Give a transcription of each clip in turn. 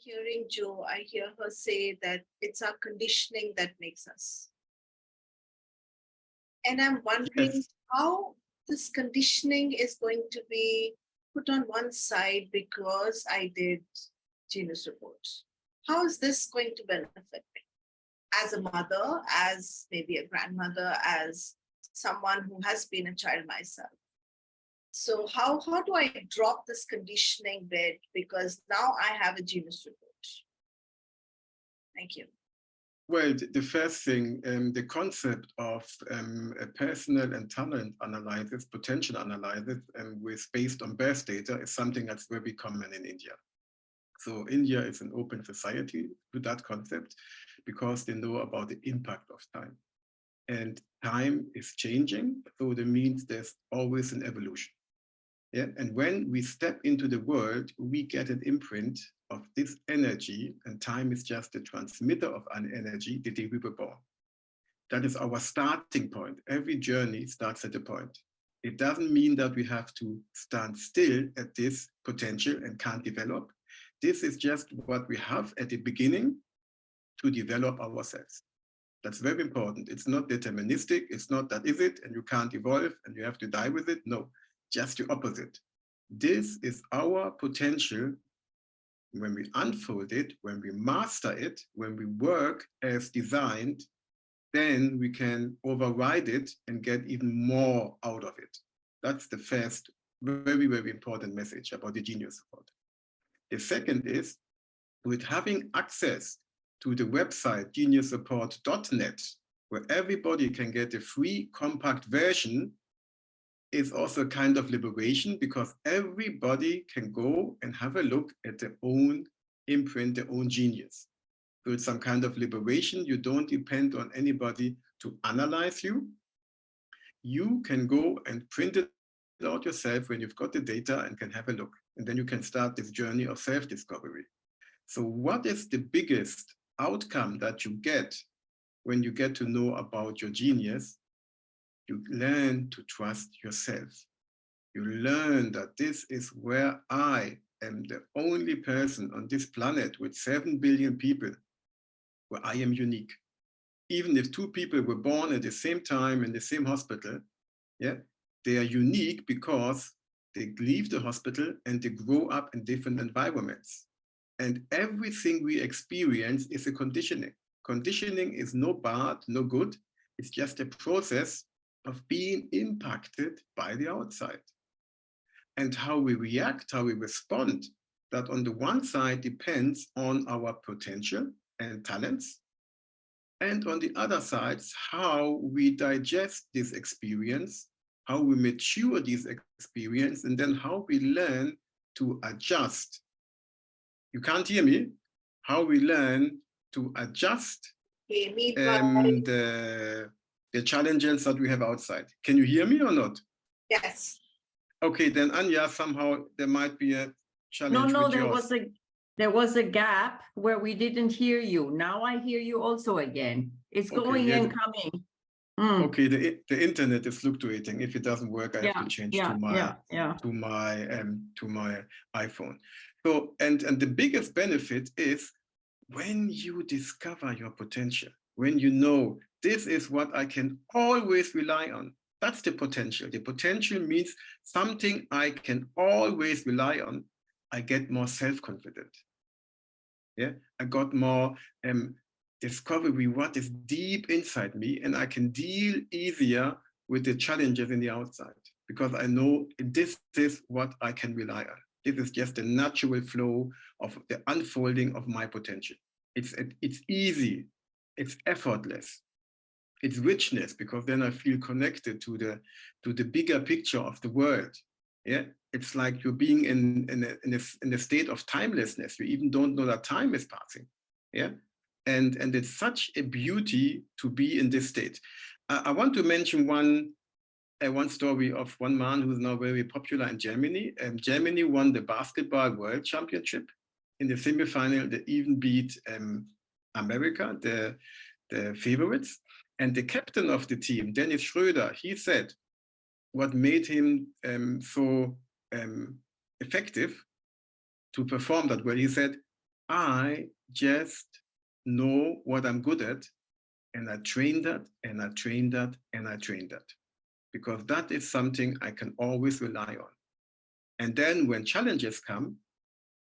Hearing Jo, I hear her say that it's our conditioning that makes us. And I'm wondering Yes. how this conditioning is going to be put on one side because I did Genius reports. How is this going to benefit me as a mother, as maybe a grandmother, as someone who has been a child myself? So how do I drop this conditioning bit because now I have a Genius report? Thank you. Well, the first thing, the concept of a personal and talent analysis, potential analysis, based on birth data is something that's very common in India. So India is an open society to that concept because they know about the impact of time. And time is changing, so that means there's always an evolution. Yeah? And when we step into the world, we get an imprint of this energy, and time is just the transmitter of an energy the day we were born. That is our starting point. Every journey starts at a point. It doesn't mean that we have to stand still at this potential and can't develop. This is just what we have at the beginning to develop ourselves. That's very important. It's not deterministic. It's not that is it and you can't evolve and you have to die with it. No, just the opposite. This is our potential. When we unfold it, when we master it, when we work as designed, then we can override it and get even more out of it. That's the first very, very important message about the Genius Support. The second is, with having access to the website geniussupport.net, where everybody can get a free compact version, is also a kind of liberation because everybody can go and have a look at their own imprint, their own genius. So it's some kind of liberation. You don't depend on anybody to analyze you. You can go and print it out yourself when you've got the data and can have a look. And then you can start this journey of self-discovery. So what is the biggest outcome that you get when you get to know about your genius? You learn to trust yourself. You learn that this is where I am the only person on this planet with 7 billion people where I am unique. Even if two people were born at the same time in the same hospital, yeah, they are unique because they leave the hospital and they grow up in different environments. And everything we experience is a conditioning. Conditioning is no bad, no good. It's just a process of being impacted by the outside. And how we react, how we respond, that on the one side depends on our potential and talents. And on the other side, how we digest this experience, how we mature this experience, and then how we learn to adjust. You can't hear me? How we learn to adjust the challenges that we have outside. Can you hear me or not? Yes. Okay, then Anya, somehow there might be a challenge with yours. There was a gap where we didn't hear you. Now I hear you also again. It's going and coming. Okay, the internet is fluctuating. If it doesn't work, I have to change to my iPhone. So and the biggest benefit is when you discover your potential, when you know this is what I can always rely on. That's the potential. The potential means something I can always rely on. I get more self-confident. Yeah, I got more discovery what is deep inside me, and I can deal easier with the challenges in the outside because I know this is what I can rely on. This is just the natural flow of the unfolding of my potential. It's easy, it's effortless, it's richness because then I feel connected to the bigger picture of the world. Yeah, it's like you're being in a state of timelessness. You even don't know that time is passing. Yeah. And it's such a beauty to be in this state. I want to mention one story of one man who's now very popular in Germany. Germany won the basketball world championship. In the semifinal, they even beat America, the favorites. And the captain of the team, Dennis Schröder, he said what made him so effective to perform that well. He said, I just know what I'm good at, and I train that, and I train that, and I train that, because that is something I can always rely on. And then when challenges come,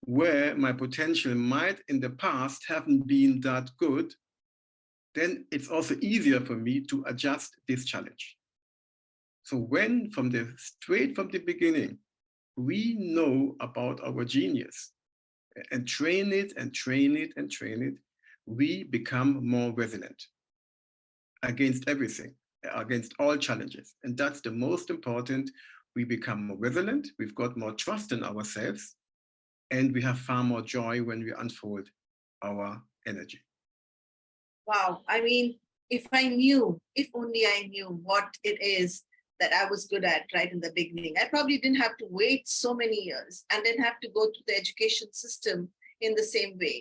where my potential might in the past haven't been that good, then it's also easier for me to adjust this challenge. So when straight from the beginning, we know about our genius and train it and train it and train it, we become more resilient against everything, against all challenges. And that's the most important. We become more resilient, we've got more trust in ourselves, and we have far more joy when we unfold our energy. Wow. I mean, if only I knew what it is that I was good at right in the beginning, I probably didn't have to wait so many years and then have to go through the education system in the same way.